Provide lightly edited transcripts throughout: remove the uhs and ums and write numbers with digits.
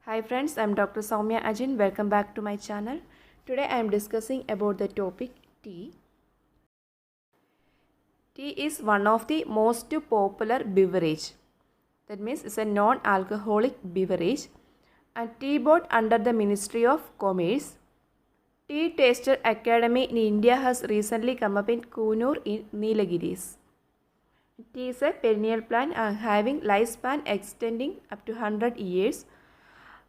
Hi friends, I am Dr. Soumya Ajin. Welcome back to my channel. Today I am discussing about the topic tea. Tea is one of the most popular beverage. That means it's a non-alcoholic beverage and tea bought under the Ministry of Commerce. Tea Taster Academy in India has recently come up in Kunur in Neelagiris. Tea is a perennial plant having lifespan extending up to 100 years.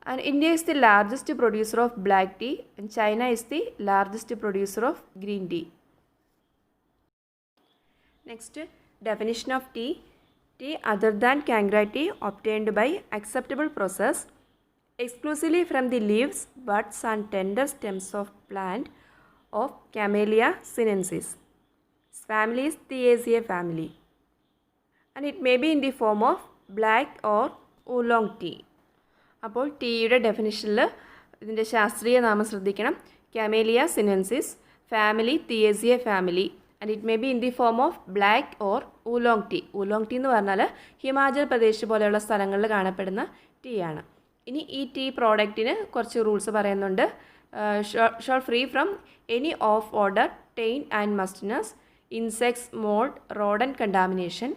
And India is the largest producer of black tea and China is the largest producer of green tea. Next, definition of tea. Tea other than Kangra tea obtained by acceptable process exclusively from the leaves, buds and tender stems of plant of Camellia sinensis. Its family is Theaceae family. And it may be in the form of black or oolong tea. അപ്പോൾ ടീയുടെ ഡെഫിനിഷനിൽ ഇതിൻ്റെ ശാസ്ത്രീയ നാമം ശ്രദ്ധിക്കണം. Camellia sinensis, family theaceae family and it may be in the form of black or oolong tea. Oolong tea എന്ന് പറഞ്ഞാൽ ഹിമാചൽ പ്രദേശ് പോലെയുള്ള സ്ഥലങ്ങളിൽ കാണപ്പെടുന്ന ടീ ആണ്. ഇനി ഈ ടീ പ്രോഡക്റ്റിന് കുറച്ച് റൂൾസ് പറയുന്നുണ്ട്. Shall free from any off odour, taint and mustiness, insects, mould, rodent contamination,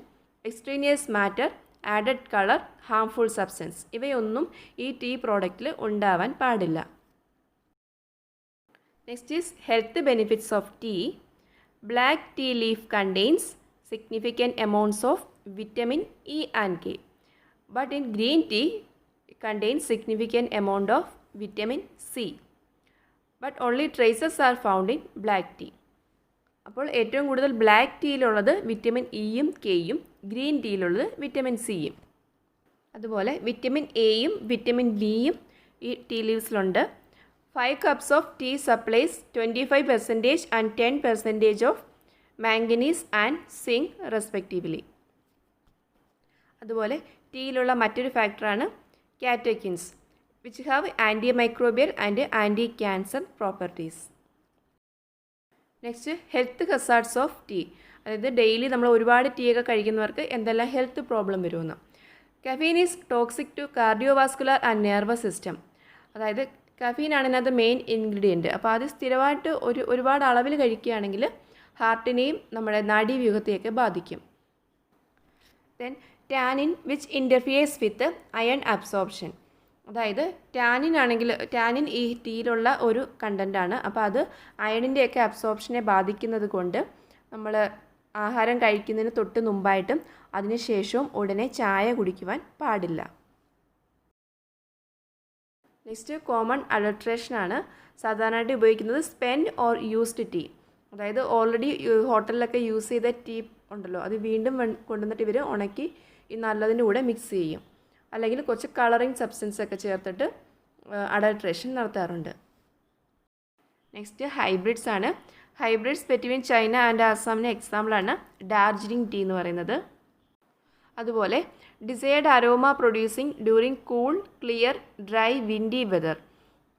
extraneous matter, added colour, harmful substance ഇവയൊന്നും ഈ ടീ പ്രോഡക്റ്റിൽ ഉണ്ടാവാൻ പാടില്ല. Next is health benefits of tea. Black tea leaf contains significant amounts of vitamin E and K, but in green tea contains significant amount of vitamin C, but only traces are found in black tea. അപ്പോൾ ഏറ്റവും കൂടുതൽ black ടീയിലുള്ളത് vitamin ഇയും കെയും, green ടീയിലുള്ളത് vitamin സിയും. അതുപോലെ vitamin എയും vitamin ഡിയും ഈ tea ലീവ്സിലുണ്ട്. 5 cups of tea supplies 25% and 10% of manganese and zinc respectively. അതുപോലെ ടീയിലുള്ള മറ്റൊരു ഫാക്ടറാണ് catechins, which have antimicrobial and anti-cancer properties. Next health hazards of tea. അതായത് ഡെയിലി നമ്മൾ ഒരുപാട് ടീ ഒക്കെ കഴിക്കുന്നവർക്ക് എന്തെല്ലാം ഹെൽത്ത് പ്രോബ്ലം വരുമെന്ന്. Caffeine is toxic to cardiovascular and nervous system. അതായത് കഫീനാണ് ഇതിനകത്ത് മെയിൻ ഇൻഗ്രീഡിയൻറ്റ്. അപ്പോൾ അത് സ്ഥിരമായിട്ട് ഒരുപാട് അളവിൽ കഴിക്കുകയാണെങ്കിൽ ഹാർട്ടിനെയും നമ്മുടെ നാഡീവ്യൂഹത്തെയൊക്കെ ബാധിക്കും. Then tannin which ഇൻ്റർഫിയേഴ്സ് with iron absorption. അതായത് ടാനിൻ ഈ ടീയിലുള്ള ഒരു കണ്ടൻ്റാണ്. അപ്പോൾ അത് അയണിൻ്റെയൊക്കെ അബ്സോർപ്ഷനെ ബാധിക്കുന്നത് കൊണ്ട് നമ്മൾ ആഹാരം കഴിക്കുന്നതിന് തൊട്ട് മുമ്പായിട്ടും അതിനുശേഷവും ഉടനെ ചായ കുടിക്കുവാൻ പാടില്ല. നെക്സ്റ്റ് കോമൺ അഡൾട്രേഷനാണ്. സാധാരണയായിട്ട് ഉപയോഗിക്കുന്നത് സ്പെൻഡ് ഓർ യൂസ്ഡ് ടീ. അതായത് ഓൾറെഡി ഹോട്ടലിലൊക്കെ യൂസ് ചെയ്ത ടീ ഉണ്ടല്ലോ, അത് വീണ്ടും കൊണ്ടുവന്നിട്ട് ഇവർ ഉണക്കി ഈ നല്ലതിൻ്റെ കൂടെ മിക്സ് ചെയ്യും. അല്ലെങ്കിൽ കുറച്ച് കളറിങ് സബ്സ്റ്റൻസ് ഒക്കെ ചേർത്തിട്ട് അഡൾട്രേഷൻ നടത്താറുണ്ട്. നെക്സ്റ്റ് ഹൈബ്രിഡ്സ് ആണ്. ഹൈബ്രിഡ്സ് ബിറ്റ്വീൻ ചൈന ആൻഡ് ആസാമിന് എക്സാമ്പിളാണ് ഡാർജിലിംഗ് ടീ എന്ന് പറയുന്നത്. അതുപോലെ desired aroma producing during cool, clear, dry, windy weather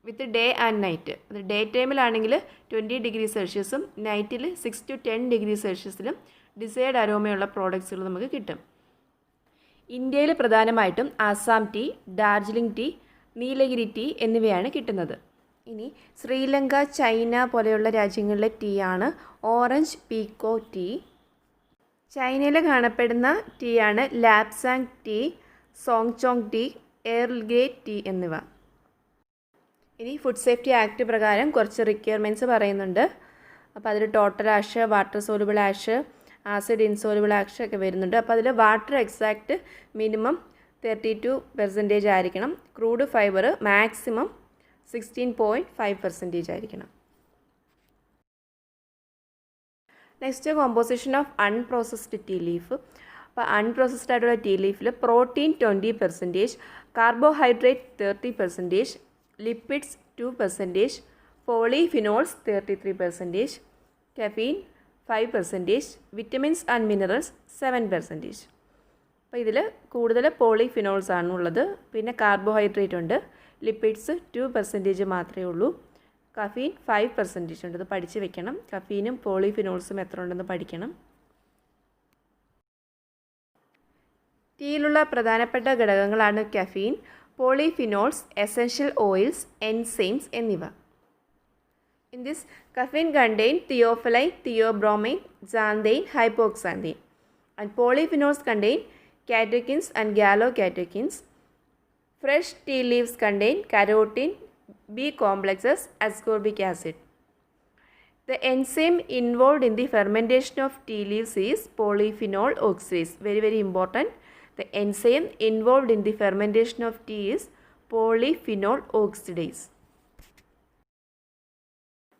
with day and night. അത് ഡേ ടൈമിലാണെങ്കിൽ 20 ഡിഗ്രി സെൽഷ്യസും നൈറ്റിൽ 6 to 10 ഡിഗ്രി സെൽഷ്യസിലും ഡിസൈർഡ് അരോമയുള്ള പ്രോഡക്ട്സുകൾ നമുക്ക് കിട്ടും. ഇന്ത്യയിൽ പ്രധാനമായിട്ടും Assam tea, Darjeeling tea, Nilgiri tea എന്നിവയാണ് കിട്ടുന്നത്. ഇനി ശ്രീലങ്ക, ചൈന പോലെയുള്ള രാജ്യങ്ങളിലെ ടീ ആണ് ഓറഞ്ച് പീക്കോ ടീ. ചൈനയിൽ കാണപ്പെടുന്ന ടീ ആണ് ലാപ്സാങ് ടീ, സോങ്ചോങ് ടീ, എർൽ ഗ്രേ ടീ എന്നിവ. ഇനി ഫുഡ് സേഫ്റ്റി ആക്ട് പ്രകാരം കുറച്ച് റിക്വയർമെൻറ്റ്സ് പറയുന്നുണ്ട്. അപ്പോൾ അതിൽ total ash, water soluble ash, acid insoluble ash ഒക്കെ വരുന്നുണ്ട്. അപ്പോൾ അതിൽ വാട്ടർ എക്സാക്റ്റ് മിനിമം 32% ആയിരിക്കണം. ക്രൂഡ് ഫൈബർ മാക്സിമം 16.5% ആയിരിക്കണം. Next composition of unprocessed tea leaf. അപ്പോൾ അൺപ്രോസസ്ഡ് ആയിട്ടുള്ള ടീ ലീഫിൽ protein 20%, carbohydrate 30%, lipids 2%, polyphenols 33%, caffeine 5%, vitamins and minerals 7%. അപ്പോൾ ഇതിൽ കൂടുതൽ പോളിഫിനോൾസ് ആണുള്ളത്. പിന്നെ കാർബോഹൈഡ്രേറ്റ് ഉണ്ട്, ലിപ്പിഡ്സ് 2% മാത്രമേ ഉള്ളൂ, കഫീൻ 5% ഉണ്ട്. ഇത് പഠിച്ച് വെക്കണം. കഫീനും പോളിഫിനോൾസും എത്ര ഉണ്ടെന്ന് പഠിക്കണം. ടീയിലുള്ള പ്രധാനപ്പെട്ട ഘടകങ്ങളാണ് caffeine, polyphenols, essential oils, enzymes എന്നിവ. In this, caffeine contain theophylline, theobromine, xanthine, hypoxanthine. And polyphenols contain catechins and gallocatechins. Fresh tea leaves contain carotene, B complexes, ascorbic acid. The enzyme involved in the fermentation of tea leaves is polyphenol oxidase. Very, very important. The enzyme involved in the fermentation of tea is polyphenol oxidase.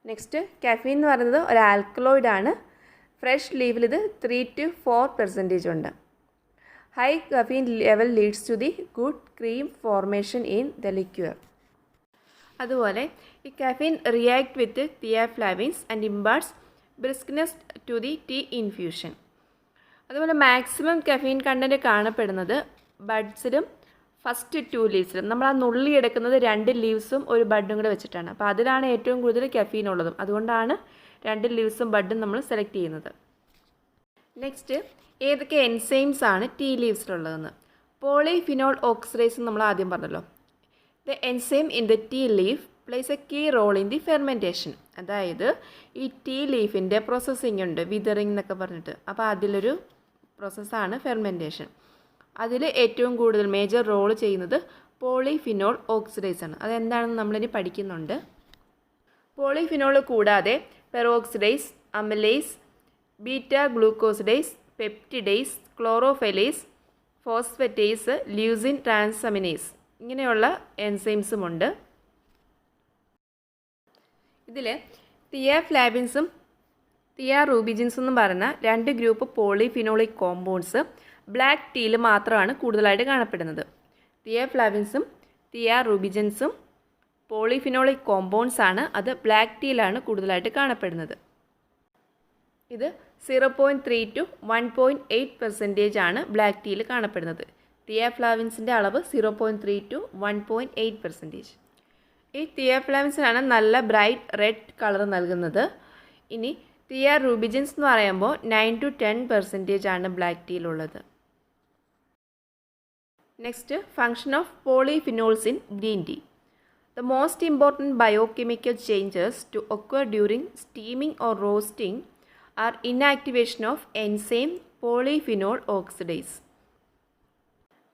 Next caffeine എന്ന് പറയുന്നത് ഒരു alkaloid ആണ്. Fresh ലീവിൽ ഇത് 3 to 4% ഉണ്ട്. High caffeine level leads to the good cream formation in the liquor. അതുപോലെ ഈ caffeine react with theaflavins and imparts briskness to the tea infusion. അതുപോലെ maximum caffeine content കാണപ്പെടുന്നത് ബഡ്സിലും ഫസ്റ്റ് 2 ലീവ്സിലും. നമ്മൾ ആ നുള്ളി എടുക്കുന്നത് 2 ലീവ്സും ഒരു ബഡും കൂടെ വെച്ചിട്ടാണ്. അപ്പോൾ അതിലാണ് ഏറ്റവും കൂടുതൽ കഫീൻ ഉള്ളതും. അതുകൊണ്ടാണ് 2 ലീവ്സും ബഡും നമ്മൾ സെലക്ട് ചെയ്യുന്നത്. നെക്സ്റ്റ്, ഏതൊക്കെ എൻസൈംസ് ആണ് ടീ ലീവ്സിലുള്ളതെന്ന്. പോളിഫിനോൾ ഓക്സിഡേസ് നമ്മൾ ആദ്യം പറഞ്ഞല്ലോ. The enzyme in the tea leaf plays a key role in the fermentation. അതായത് ഈ ടീ ലീഫിൻ്റെ പ്രോസസ്സിംഗ് ഉണ്ട്, വിതറിങ് എന്നൊക്കെ പറഞ്ഞിട്ട്. അപ്പോൾ അതിലൊരു പ്രോസസ്സാണ് ഫെർമെൻറ്റേഷൻ. അതിൽ ഏറ്റവും കൂടുതൽ മേജർ റോൾ ചെയ്യുന്നത് പോളിഫിനോൾ ഓക്സിഡേസ് ആണ്. അതെന്താണെന്ന് നമ്മളിനി പഠിക്കുന്നുണ്ട്. പോളിഫിനോൾ കൂടാതെ peroxidase, amylase, beta glucosidase, peptidase, chlorophyllase, phosphatase, leucine transaminase ഇങ്ങനെയുള്ള എൻസൈംസുമുണ്ട്. ഇതിൽ തിയോഫ്ലാവിൻസും തിയോറൂബിജിൻസും എന്ന് പറയുന്ന 2 ഗ്രൂപ്പ് പോളിഫിനോളിക് കോമ്പൗണ്ട്സ് ബ്ലാക്ക് ടീയിൽ മാത്രമാണ് കൂടുതലായിട്ട് കാണപ്പെടുന്നത്. തിയോഫ്ലാവിൻസും തിയോറൂബിജിൻസും പോളിഫിനോളിക് കോമ്പൗണ്ട്സ് ആണ്. അത് ബ്ലാക്ക് ടീയിലാണ് കൂടുതലായിട്ട് കാണപ്പെടുന്നത്. ഇത് 0.3 to 1.8% ആണ് ബ്ലാക്ക് ടീയിൽ കാണപ്പെടുന്നത്. തിയോഫ്ലാവിൻസിൻ്റെ അളവ് 0.3 to 1.8%. ഈ തിയോഫ്ലാവിൻസിനാണ് നല്ല ബ്രൈറ്റ് റെഡ് കളർ നൽകുന്നത്. ഇനി തിയോറൂബിജിൻസ് എന്ന് പറയുമ്പോൾ 9 to 10% ആണ് ബ്ലാക്ക് ടീയിലുള്ളത്. Next, function of polyphenols in green tea. The most important biochemical changes to occur during steaming or roasting are inactivation of enzyme polyphenol oxidase.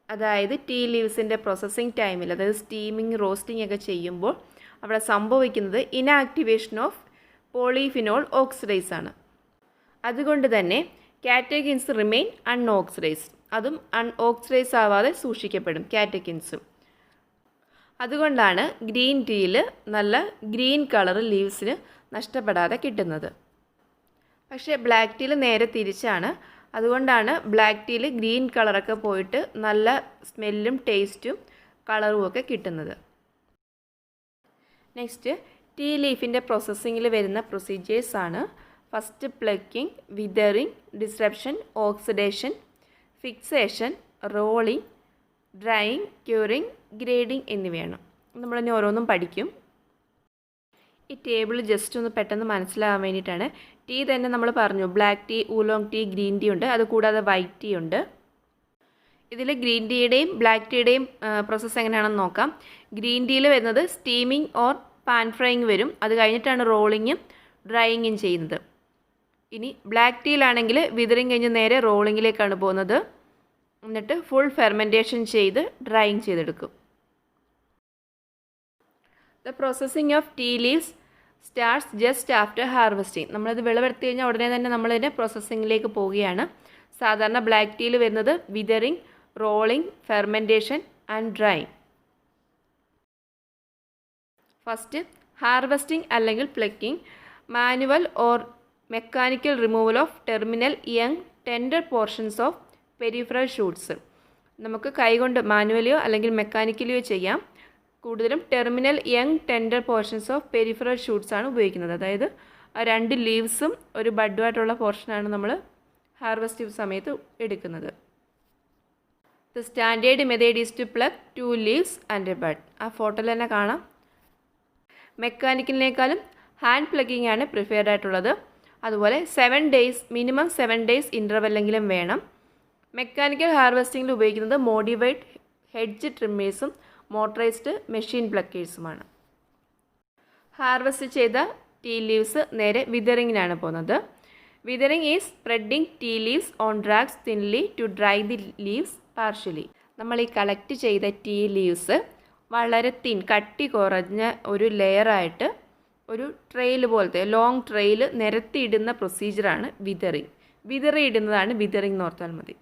അതായത് ടീ ലീവ്സിൻ്റെ പ്രോസസ്സിങ് ടൈമിൽ, അതായത് steaming roasting ഒക്കെ ചെയ്യുമ്പോൾ അവിടെ സംഭവിക്കുന്നത് ഇനാക്ടിവേഷൻ ഓഫ് പോളിഫിനോൾ ഓക്സിഡൈസ് ആണ്. അതുകൊണ്ട് തന്നെ കാറ്റകിൻസ് റിമെയിൻ അൺഓക്സിഡൈസ്ഡ്. അതും അൺഓക്സിഡൈസ് ആവാതെ സൂക്ഷിക്കപ്പെടും കാറ്റകിൻസും. അതുകൊണ്ടാണ് ഗ്രീൻ ടീയിൽ നല്ല ഗ്രീൻ കളർ ലീവ്സിന് നഷ്ടപ്പെടാതെ കിട്ടുന്നത്. പക്ഷേ ബ്ലാക്ക് ടീയിൽ നേരെ തിരിച്ചാണ്. അതുകൊണ്ടാണ് ബ്ലാക്ക് ടീയിൽ ഗ്രീൻ കളറൊക്കെ പോയിട്ട് നല്ല സ്മെല്ലും ടേസ്റ്റും കളറും ഒക്കെ കിട്ടുന്നത്. നെക്സ്റ്റ്, ടീ ലീഫിൻ്റെ പ്രോസസ്സിങ്ങിൽ വരുന്ന പ്രൊസീജിയേഴ്സാണ്. First plucking, withering, disruption, oxidation, fixation, rolling, drying, curing, grading എന്നിവയാണ്. നമ്മളിനി ഓരോന്നും പഠിക്കും. ഈ ടേബിൾ ജസ്റ്റ് ഒന്ന് പെട്ടെന്ന് മനസ്സിലാകാൻ വേണ്ടിയിട്ടാണ്. ടീ തന്നെ നമ്മൾ പറഞ്ഞു, black tea, oolong tea, green tea ഉണ്ട്. അതുകൂടാതെ വൈറ്റ് ടീ ഉണ്ട്. ഇതിൽ ഗ്രീൻ ടീയുടെയും ബ്ലാക്ക് ടീയുടെയും പ്രോസസ്സ് എങ്ങനെയാണെന്ന് നോക്കാം. ഗ്രീൻ ടീയിൽ വരുന്നത് സ്റ്റീമിങ് ഓർ പാൻ ഫ്രൈയിങ് വരും. അത് കഴിഞ്ഞിട്ടാണ് റോളിങ്ങും ഡ്രൈയിങ്ങും ചെയ്യുന്നത്. ഇനി ബ്ലാക്ക് ടീയിലാണെങ്കിൽ വിതറിങ് കഴിഞ്ഞ് നേരെ റോളിങ്ങിലേക്കാണ് പോകുന്നത്. എന്നിട്ട് ഫുൾ ഫെർമെൻറ്റേഷൻ ചെയ്ത് ഡ്രൈയിങ് ചെയ്തെടുക്കും. The processing of tea leaves starts just after harvesting. നമ്മളിത് വിളവെടുത്ത് കഴിഞ്ഞാൽ ഉടനെ തന്നെ നമ്മളിതിൻ്റെ പ്രോസസ്സിങ്ങിലേക്ക് പോവുകയാണ്. സാധാരണ ബ്ലാക്ക് ടീയിൽ വരുന്നത് withering, rolling, fermentation and drying. First harvesting അല്ലെങ്കിൽ plucking, manual or mechanical removal of terminal young tender portions of peripheral shoots. നമുക്ക് കൈകൊണ്ട് മാനുവലിയോ അല്ലെങ്കിൽ മെക്കാനിക്കലിയോ ചെയ്യാം. കൂടുതലും terminal young tender portions of peripheral shoots ആണ് ഉപയോഗിക്കുന്നത്. അതായത് ആ 2 ലീവ്സും ഒരു ബഡുമായിട്ടുള്ള പോർഷനാണ് നമ്മൾ ഹാർവെസ്റ്റ് സമയത്ത് എടുക്കുന്നത്. The standard method is to pluck 2 leaves and a bud. ആ ഫോട്ടോയിൽ തന്നെ കാണാം. മെക്കാനിക്കലിനേക്കാളും ഹാൻഡ് പ്ലക്കിംഗ് ആണ് പ്രിഫേർഡ് ആയിട്ടുള്ളത്. അതുപോലെ 7 days, മിനിമം 7 days ഇൻ്റർവെല്ലെങ്കിലും വേണം. മെക്കാനിക്കൽ ഹാർവെസ്റ്റിങ്ങിൽ ഉപയോഗിക്കുന്നത് മോഡിഫൈഡ് ഹെഡ്ജ് ട്രിമ്മേഴ്സും മോട്ടറൈസ്ഡ് മെഷീൻ പ്ലക്കേഴ്സുമാണ്. ഹാർവെസ്റ്റ് ചെയ്ത ടീ ലീവ്സ് നേരെ വിതറിങ്ങിനാണ് പോകുന്നത്. Withering is spreading tea leaves on drags thinly to dry the leaves partially. നമ്മൾ ഈ കളക്ട് ചെയ്ത ടീ ലീവ്സ് വളരെ കട്ടി കുറഞ്ഞ ഒരു ലെയറായിട്ട് ഒരു ട്രെയിൽ പോലത്തെ ലോങ് ട്രെയിൽ നിരത്തിയിടുന്ന പ്രൊസീജിയറാണ് വിതറിങ്. വിതറിയിടുന്നതാണ് വിതറിങ് എന്ന് ഓർത്താൽ മതി.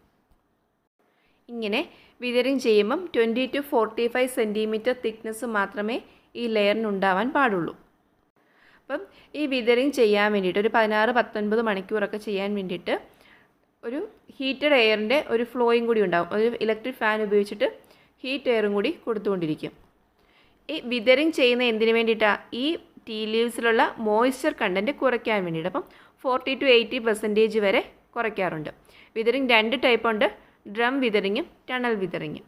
ഇങ്ങനെ വിതറിങ് ചെയ്യുമ്പം 20 to 45 സെൻറ്റിമീറ്റർ തിക്നെസ് മാത്രമേ ഈ ലെയറിനുണ്ടാവാൻ പാടുള്ളൂ. അപ്പം ഈ വിതറിങ് ചെയ്യാൻ വേണ്ടിയിട്ട് ഒരു 16-19 മണിക്കൂറൊക്കെ ചെയ്യാൻ വേണ്ടിയിട്ട് ഒരു ഹീറ്റഡ് എയറിൻ്റെ ഒരു ഫ്ലോയും കൂടി ഉണ്ടാവും. ഒരു ഇലക്ട്രിക് ഫാൻ ഉപയോഗിച്ചിട്ട് ഹീറ്റ് എയറും കൂടി കൊടുത്തുകൊണ്ടിരിക്കും. ഈ വിതറിങ് ചെയ്യുന്ന എന്തിനു വേണ്ടിയിട്ടാണ്? ഈ ടീ ലീവ്സിലുള്ള മോയ്സ്ചർ കണ്ടൻറ്റ് കുറയ്ക്കാൻ വേണ്ടിയിട്ട്. അപ്പം 40 to 80% വരെ കുറയ്ക്കാറുണ്ട്. വിതറിങ് 2 ടൈപ്പ് ഉണ്ട്, ഡ്രം വിതറിങ്ങും ടണൽ വിതറിങ്ങും.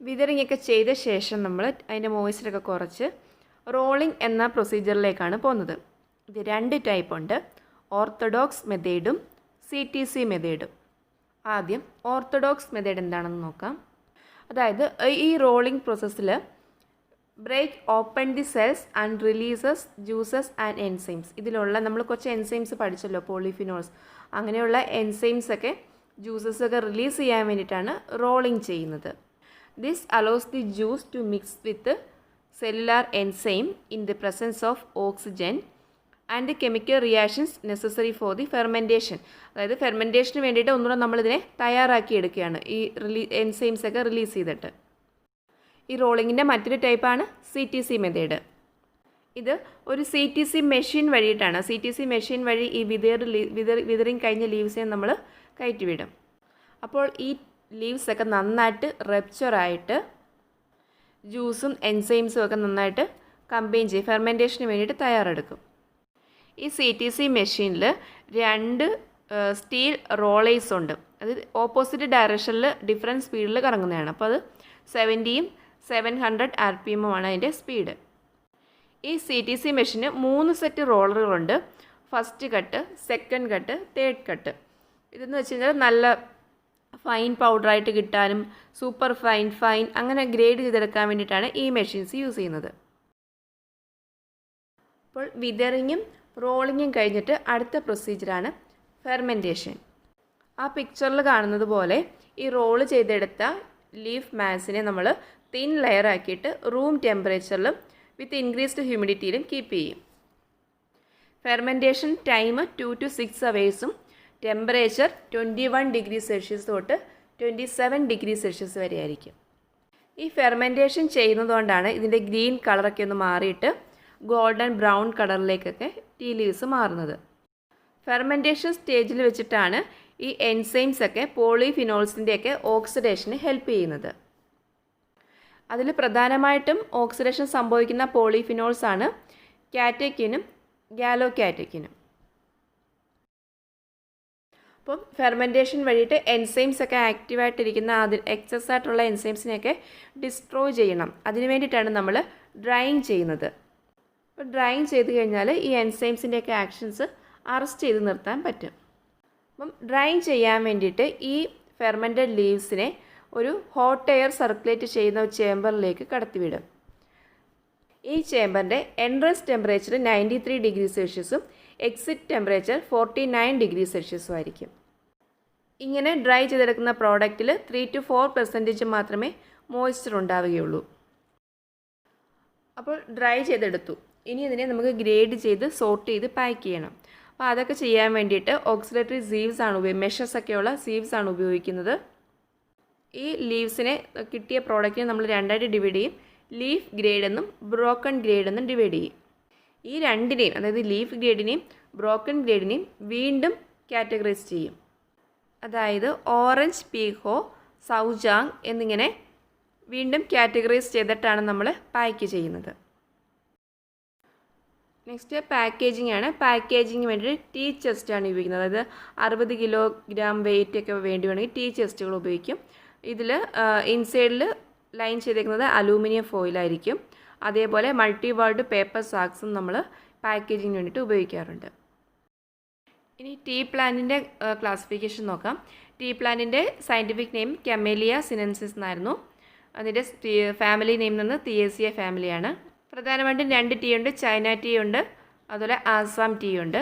വിതറിങ് ഒക്കെ ചെയ്ത ശേഷം നമ്മൾ അതിൻ്റെ മോയ്സ്ചറൊക്കെ കുറച്ച് റോളിംഗ് എന്ന പ്രൊസീജിയറിലേക്കാണ് പോകുന്നത്. ഇത് 2 ടൈപ്പ് ഉണ്ട്, ഓർത്തഡോക്സ് മെത്തേഡും CTC മെത്തേഡും. ആദ്യം ഓർത്തഡോക്സ് മെത്തേഡ് എന്താണെന്ന് നോക്കാം. അതായത് ഈ റോളിംഗ് പ്രോസസ്സിൽ break open the cells and releases juices and enzymes. ഇതിലുള്ള നമ്മൾ കുറച്ച് എൻസൈംസ് പഠിച്ചല്ലോ, പോളിഫിനോൾസ്. അങ്ങനെയുള്ള എൻസൈംസ് ഒക്കെ ജ്യൂസസ് ഒക്കെ റിലീസ് ചെയ്യാൻ വേണ്ടിയിട്ടാണ് റോളിംഗ് ചെയ്യുന്നത്. This allows the juice to mix with cellular enzyme in the presence of oxygen and the chemical reactions necessary for the fermentation. അതായത് ഫെർമെൻറ്റേഷന് വേണ്ടിയിട്ട് ഒന്നുകൂടെ നമ്മളിതിനെ തയ്യാറാക്കി എടുക്കുകയാണ്, ഈ എൻസൈംസ് ഒക്കെ റിലീസ് ചെയ്തിട്ട്. ഈ റോളിങ്ങിൻ്റെ മറ്റൊരു ടൈപ്പാണ് CTC മെത്തേഡ്. ഇത് ഒരു CTC മെഷീൻ വഴിയിട്ടാണ്. CTC മെഷീൻ വഴി ഈ വിതറിങ് കഴിഞ്ഞ ലീവ്സിനെ നമ്മൾ കയറ്റിവിടും. അപ്പോൾ ഈ ലീവ്സ് ഒക്കെ നന്നായിട്ട് റപ്ചറായിട്ട് ജ്യൂസും എൻസൈംസും ഒക്കെ നന്നായിട്ട് കമ്പൈൻ ചെയ്ത് ഫെർമെൻറ്റേഷന് വേണ്ടിയിട്ട് തയ്യാറെടുക്കും. ഈ CTC മെഷീനിൽ 2 സ്റ്റീൽ റോളേഴ്സ് ഉണ്ട്. അത് ഓപ്പോസിറ്റ് ഡയറക്ഷനിൽ ഡിഫറെൻറ്റ് സ്പീഡിൽ കറങ്ങുന്നതാണ്. അപ്പോൾ അത് 70 700 RPM അതിൻ്റെ സ്പീഡ്. ഈ CTC മെഷീന് 3 സെറ്റ് റോളറുകളുണ്ട്. First cut, second cut, third cut. ഇതെന്ന് വെച്ച് കഴിഞ്ഞാൽ നല്ല ഫൈൻ പൗഡറായിട്ട് കിട്ടാനും സൂപ്പർ ഫൈൻ അങ്ങനെ ഗ്രേഡ് ചെയ്തെടുക്കാൻ വേണ്ടിയിട്ടാണ് ഈ മെഷീൻസ് യൂസ് ചെയ്യുന്നത്. അപ്പോൾ വിതറിങ്ങും റോളിങ്ങും കഴിഞ്ഞിട്ട് അടുത്ത പ്രൊസീജിയറാണ് ഫെർമെൻറ്റേഷൻ. ആ പിക്ചറിൽ കാണുന്നത് പോലെ ഈ റോള് ചെയ്തെടുത്ത ലീഫ് മാസിനെ നമ്മൾ തിൻ ലെയർ ആക്കിയിട്ട് റൂം ടെമ്പറേച്ചറിലും വിത്ത് ഇൻക്രീസ്ഡ് ഹ്യൂമിഡിറ്റിയിലും കീപ്പ് ചെയ്യും. Fermentation time 2 to 6 hours, temperature 21 degree Celsius തൊട്ട് 27 degree Celsius വരെ ആയിരിക്കും. ഈ ഫെർമെൻറ്റേഷൻ ചെയ്യുന്നതുകൊണ്ടാണ് ഇതിൻ്റെ ഗ്രീൻ കളറൊക്കെ ഒന്ന് മാറിയിട്ട് ഗോൾഡൻ ബ്രൗൺ കളറിലേക്കൊക്കെ ടീ ലീവ്സ് മാറുന്നത്. ഫെർമെൻറ്റേഷൻ സ്റ്റേജിൽ വെച്ചിട്ടാണ് ഈ എൻസൈംസ് ഒക്കെ പോളിഫിനോൾസിൻ്റെയൊക്കെ ഓക്സിഡേഷന് ഹെൽപ്പ് ചെയ്യുന്നത്. അതിൽ പ്രധാനമായിട്ടും ഓക്സിഡേഷൻ സംഭവിക്കുന്ന പോളിഫിനോൾസാണ് കാറ്റക്കിനും ഗാലോകാറ്റക്കിനും. അപ്പം ഫെർമെൻറ്റേഷൻ വഴിയിട്ട് എൻസൈംസ് ഒക്കെ ആക്റ്റീവായിട്ടിരിക്കുന്ന എക്സസ് ആയിട്ടുള്ള എൻസൈംസിനെയൊക്കെ ഡിസ്ട്രോയ് ചെയ്യണം. അതിന് വേണ്ടിയിട്ടാണ് നമ്മൾ ഡ്രൈയിങ് ചെയ്യുന്നത്. അപ്പോൾ ഡ്രൈയിങ് ചെയ്ത് കഴിഞ്ഞാൽ ഈ എൻസൈംസിൻ്റെയൊക്കെ ആക്ഷൻസ് അറസ്റ്റ് ചെയ്ത് നിർത്താൻ പറ്റും. അപ്പം ഡ്രൈയിങ് ചെയ്യാൻ വേണ്ടിയിട്ട് ഈ ഫെർമെൻറ്റഡ് ലീവ്സിനെ ഒരു ഹോട്ട് എയർ സർക്കുലേറ്റ് ചെയ്യുന്ന ചേമ്പറിലേക്ക് കടത്തിവിടും. ഈ ചേമ്പറിൻ്റെ entrance temperature 93 degree Celsius, exit temperature 49 degree Celsius ആയിരിക്കും. ഇങ്ങനെ ഡ്രൈ ചെയ്തെടുക്കുന്ന പ്രോഡക്റ്റിൽ 3 to 4% മാത്രമേ മോയ്സ്ചർ ഉണ്ടാവുകയുള്ളൂ. അപ്പോൾ ഡ്രൈ ചെയ്തെടുത്തു. ഇനി ഇതിനെ നമുക്ക് ഗ്രേഡ് ചെയ്ത് സോർട്ട് ചെയ്ത് പാക്ക് ചെയ്യണം. അപ്പോൾ അതൊക്കെ ചെയ്യാൻ വേണ്ടിയിട്ട് ഓക്സിലേറ്ററി സീവ്സ് ആണ് മെഷസ് ഒക്കെയുള്ള സീവ്സ് ആണ് ഉപയോഗിക്കുന്നത്. ഈ ലീവ്സിനെ കിട്ടിയ പ്രോഡക്റ്റിനെ നമ്മൾ 2ആയിട്ട് ഡിവൈഡ് ചെയ്യും. ലീഫ് ഗ്രേഡ് എന്നും ബ്രോക്കൺ ഗ്രേഡ് എന്നും ഡിവൈഡ് ചെയ്യും. ഈ രണ്ടിനെയും, അതായത് ലീഫ് ഗ്രേഡിനെയും ബ്രോക്കൺ ഗ്രേഡിനെയും വീണ്ടും കാറ്റഗറൈസ് ചെയ്യും. അതായത് ഓറഞ്ച്, പീഹോ, സൗജാങ് എന്നിങ്ങനെ വീണ്ടും കാറ്റഗറൈസ് ചെയ്തിട്ടാണ് നമ്മൾ പാക്ക് ചെയ്യുന്നത്. നെക്സ്റ്റ് പാക്കേജിംഗ് ആണ്. പാക്കേജിങ്ങിന് വേണ്ടി ടീ ചെസ്റ്റ് ആണ് ഉപയോഗിക്കുന്നത്. അതായത് 60 kilogram വെയിറ്റ് ഒക്കെ വേണ്ടി വേണമെങ്കിൽ ടീ ചെസ്റ്റുകൾ ഉപയോഗിക്കും. ഇതിൽ ഇൻസൈഡിൽ ലൈൻ ചെയ്തേക്കുന്നത് അലൂമിനിയം ഫോയിലായിരിക്കും. അതേപോലെ മൾട്ടി വേൾഡ് പേപ്പർ സാക്സും നമ്മൾ പാക്കേജിങ്ങിന് വേണ്ടിയിട്ട് ഉപയോഗിക്കാറുണ്ട്. ഇനി ടീ പ്ലാന്റിൻ്റെ ക്ലാസിഫിക്കേഷൻ നോക്കാം. ടീ പ്ലാന്റിൻ്റെ സയൻറ്റിഫിക് നെയിം കെമേലിയ സിനൻസിസ് എന്നായിരുന്നു. അതിൻ്റെ ഫാമിലി നെയിം നിന്ന് തിയേസിയ ഫാമിലിയാണ്. പ്രധാനമായിട്ടും 2 ടീ ഉണ്ട്. ചൈന ടീ ഉണ്ട്, അതുപോലെ ആസാം ടീ ഉണ്ട്.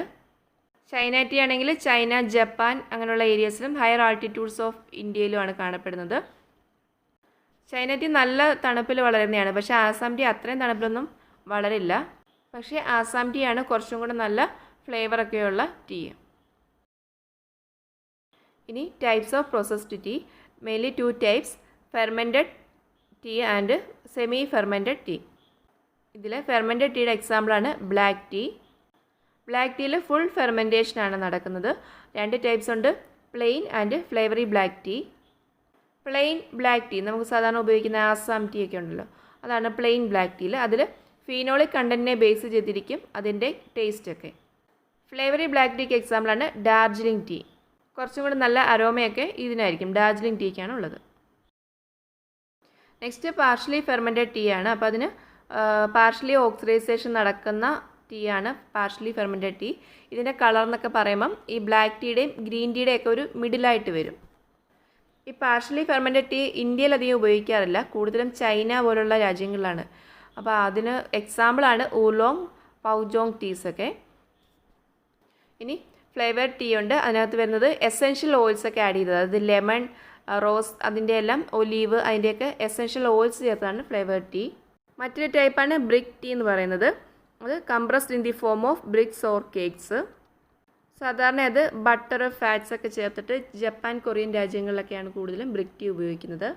ചൈന ടീ ആണെങ്കിൽ ചൈന, ജപ്പാൻ അങ്ങനെയുള്ള ഏരിയസിലും ഹയർ ആൾട്ടിറ്റ്യൂഡ്സ് ഓഫ് ഇന്ത്യയിലുമാണ് കാണപ്പെടുന്നത്. ചൈന ടീ നല്ല തണുപ്പിൽ വളരുന്നതാണ്, പക്ഷേ ആസാം ടീ അത്രയും തണുപ്പിലൊന്നും വളരില്ല. പക്ഷേ ആസാം ടീ ആണ് കുറച്ചും കൂടെ നല്ല ഫ്ലേവറൊക്കെയുള്ള ടീ. ഇനി types of processed tea, mainly 2 types, fermented tea and semi fermented tea. ഇതിൽ ഫെർമെൻറ്റഡ് ടീയുടെ എക്സാമ്പിളാണ് ബ്ലാക്ക് ടീ. ബ്ലാക്ക് ടീയിൽ ഫുൾ ഫെർമെൻറ്റേഷനാണ് നടക്കുന്നത്. 2 ടൈപ്സ് ഉണ്ട്, plain and flavoury black tea. Plain black tea നമുക്ക് സാധാരണ ഉപയോഗിക്കുന്ന ആസാം ടീ ഒക്കെ ഉണ്ടല്ലോ, അതാണ് പ്ലെയിൻ ബ്ലാക്ക് ടീയിൽ. അതിൽ ഫീനോളിക് കണ്ടൻറ്റിനെ ബേസ് ചെയ്തിരിക്കും അതിൻ്റെ ടേസ്റ്റൊക്കെ. ഫ്ലേവറി ബ്ലാക്ക് ടീക്ക് എക്സാമ്പിളാണ് ഡാർജിലിംഗ് ടീ. കുറച്ചും കൂടി നല്ല അരോമയൊക്കെ ഇതിനായിരിക്കും, ഡാർജിലിംഗ് ടീക്കാണ് ഉള്ളത്. നെക്സ്റ്റ് പാർഷ്യലി ഫെർമെൻറ്റഡ് ടീ ആണ്. അപ്പോൾ അതിന് പാർഷ്യലി ഓക്സിഡൈസേഷൻ നടക്കുന്ന ടീ ആണ് പാർഷ്യലി ഫെർമെൻറ്റഡ് ടീ. ഇതിൻ്റെ കളർ എന്നൊക്കെ പറയുമ്പം ഈ ബ്ലാക്ക് ടീയുടെയും ഗ്രീൻ ടീയുടെയും ഒക്കെ ഒരു മിഡിലായിട്ട് വരും. ഈ പാർഷ്യലി ഫെർമെൻറ്റഡ് ടീ ഇന്ത്യയിൽ അധികം ഉപയോഗിക്കാറില്ല, കൂടുതലും ചൈന പോലുള്ള രാജ്യങ്ങളിലാണ്. അപ്പോൾ അതിന് എക്സാമ്പിളാണ് ഊലോങ്, പൗജോങ് ടീസൊക്കെ. ഇനി ഫ്ലേവേർഡ് ടീ ഉണ്ട്. അതിനകത്ത് വരുന്നത് എസെൻഷ്യൽ ഓയിൽസ് ഒക്കെ ആഡ് ചെയ്തത്, അത് ലെമൺ, റോസ്, അതിൻ്റെ എല്ലാം ഒലീവ്, അതിൻ്റെയൊക്കെ എസെൻഷ്യൽ ഓയിൽസ് ചേർത്താണ് ഫ്ലേവേർഡ് ടീ. മറ്റൊരു ടൈപ്പാണ് ബ്രിക്ക് ടീ എന്ന് പറയുന്നത്. അത് compressed in the form of BRICS or cakes. സാധാരണ അത് ബട്ടർ, ഫാറ്റ്സ് ഒക്കെ ചേർത്തിട്ട് ജപ്പാൻ, കൊറിയൻ രാജ്യങ്ങളിലൊക്കെയാണ് കൂടുതലും ബ്രിക്ക് ടീ ഉപയോഗിക്കുന്നത്.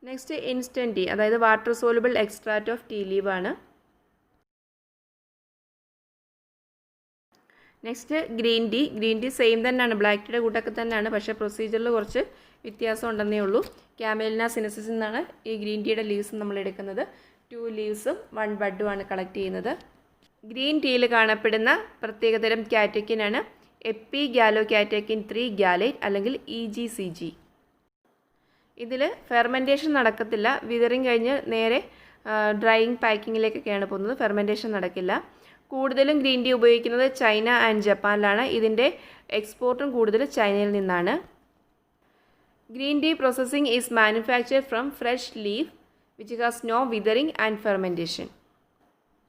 നെക്സ്റ്റ് ഇൻസ്റ്റൻറ്റ് ടീ, അതായത് water soluble extract of tea ലീവാണ്. Next green tea. Green tea same തന്നെയാണ്, ബ്ലാക്ക് ടീയുടെ കൂട്ടൊക്കെ തന്നെയാണ്, പക്ഷേ പ്രൊസീജിയറിൽ കുറച്ച് വ്യത്യാസം ഉണ്ടെന്നേ ഉള്ളൂ. ക്യാമലിന സിനസിസിൽ നിന്നാണ് ഈ ഗ്രീൻ ടീയുടെ ലീവ്സ് നമ്മൾ എടുക്കുന്നത്. 2 ലീവ്സും 1 ബഡുമാണ് കളക്ട് ചെയ്യുന്നത്. ഗ്രീൻ ടീയിൽ കാണപ്പെടുന്ന പ്രത്യേകതരം കാറ്റക്കിനാണ് എപ്പി ഗാലോ കാറ്റക്കിൻ 3 ഗാലേറ്റ് അല്ലെങ്കിൽ EGCG. ഇതിൽ ഫെർമെൻറ്റേഷൻ നടക്കത്തില്ല, വിതറിങ് കഴിഞ്ഞ് നേരെ ഡ്രൈയിങ് പാക്കിങ്ങിലേക്കൊക്കെയാണ് പോകുന്നത്, ഫെർമെൻറ്റേഷൻ നടക്കില്ല. കൂടുതലും ഗ്രീൻ ടീ ഉപയോഗിക്കുന്നത് ചൈന ആൻഡ് ജപ്പാനിലാണ്. ഇതിൻ്റെ എക്സ്പോർട്ടും കൂടുതൽ ചൈനയിൽ നിന്നാണ്. Green tea processing is manufactured from fresh leaf which has no withering and fermentation.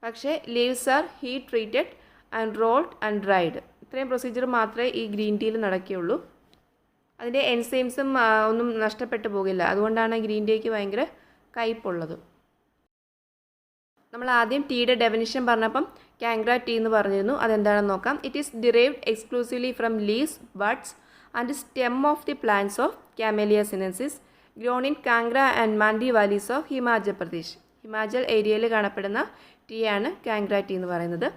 പക്ഷേ leaves are heat treated and rolled and dried. ഇത്രയും പ്രൊസീജിയർ മാത്രമേ ഈ ഗ്രീൻ ടീയിൽ നടക്കുകയുള്ളൂ. അതിൻ്റെ എൻസൈംസും ഒന്നും നഷ്ടപ്പെട്ടു പോകില്ല, അതുകൊണ്ടാണ് ഗ്രീൻ ടീക്ക് ഭയങ്കര കയ്പുള്ളത്. നമ്മൾ ആദ്യം ടീയുടെ ഡെഫിനിഷൻ പറഞ്ഞപ്പം കാംഗ്ര ടീ എന്ന് പറഞ്ഞിരുന്നു, അതെന്താണെന്ന് നോക്കാം. It is derived exclusively from leaves, buds and stem of the plants of camellia sinensis grown in Kangra and Mandi valleys of Himachal Pradesh. Himachal ഏരിയയിൽ കാണപ്പെടുന്ന ടീ ആണ് കാംഗ്ര ടീ എന്ന് പറയുന്നത്.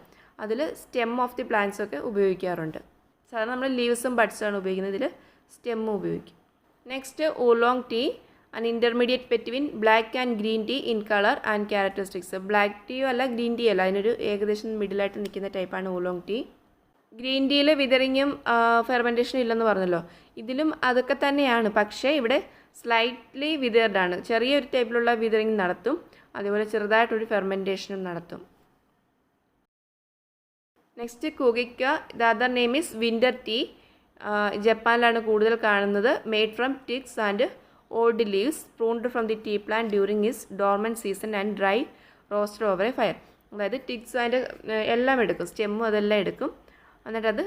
അതിൽ സ്റ്റെം ഓഫ് ദി പ്ലാന്റ്സ് ഒക്കെ ഉപയോഗിക്കാറുണ്ട്. സാധാരണ നമ്മൾ ലീവ്സും ബഡ്സാണ് ഉപയോഗിക്കുന്നത്, ഇതിൽ സ്റ്റെമ്മും ഉപയോഗിക്കും. Next oolong tea, an intermediate between black and green tea in colour and characteristics. Black ടീയോ അല്ല ഗ്രീൻ ടീ അല്ല, അതിനൊരു ഏകദേശം മിഡിലായിട്ട് നിൽക്കുന്ന ടൈപ്പാണ് ഊലോങ് ടീ. ഗ്രീൻ ടീയിൽ വിതറിങ്ങും ഫെർമെൻറ്റേഷനും ഇല്ലെന്ന് പറഞ്ഞല്ലോ, ഇതിലും അതൊക്കെ തന്നെയാണ്, പക്ഷേ ഇവിടെ സ്ലൈറ്റ്ലി വിതേർഡാണ്. ചെറിയൊരു ടൈപ്പിലുള്ള വിതറിങ് നടത്തും, അതേപോലെ ചെറുതായിട്ടൊരു ഫെർമെൻറ്റേഷനും നടത്തും. Next kukicha, the other name is winter tea. ജപ്പാനിലാണ് കൂടുതൽ കാണുന്നത്. Made from twigs and old leaves pruned from the tea plant during its dormant season and dry roasted over a fire. അതായത് ടിക്സ് ആൻഡ് എല്ലാം എടുക്കും, സ്റ്റെമ്മും അതെല്ലാം എടുക്കും, എന്നിട്ട് അത്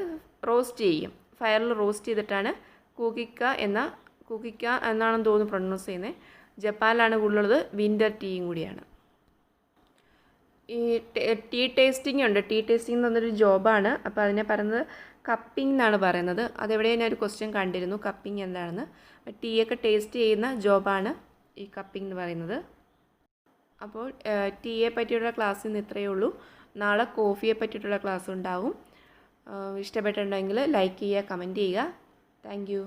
റോസ്റ്റ് ചെയ്യും. ഫയറിൽ റോസ്റ്റ് ചെയ്തിട്ടാണ് കുകിക്ക എന്നാണെന്ന് തോന്നുന്നു പ്രൊണൗൺസ് ചെയ്യുന്നത്. ജപ്പാനിലാണ് കൂടുതലുള്ളത്. വിൻ്റർ ടീയും കൂടിയാണ്. ഈ ടീ ടേസ്റ്റിംഗ് ഉണ്ട്. ടീ ടേസ്റ്റിംഗ് എന്ന് പറഞ്ഞൊരു ജോബാണ്. അപ്പോൾ അതിനെ പറയുന്നത് കപ്പിംഗ് എന്നാണ് പറയുന്നത്. അതെവിടെ ഞാൻ ഒരു ക്വസ്റ്റ്യൻ കണ്ടിരുന്നു, കപ്പിംഗ് എന്താണെന്ന്. ടീയൊക്കെ ടേസ്റ്റ് ചെയ്യുന്ന ജോബാണ് ഈ കപ്പിംഗ് എന്ന് പറയുന്നത്. അപ്പോൾ ടീയെ പറ്റിയുള്ള ക്ലാസ്സിൽ നിന്ന് ഇത്രയേ ഉള്ളൂ. നാളെ കോഫിയെ പറ്റിയിട്ടുള്ള ക്ലാസ് ഉണ്ടാവും. ഇഷ്ടപ്പെട്ടിട്ടുണ്ടെങ്കിൽ ലൈക്ക് ചെയ്യുക, കമൻറ്റ് ചെയ്യുക. Thank you.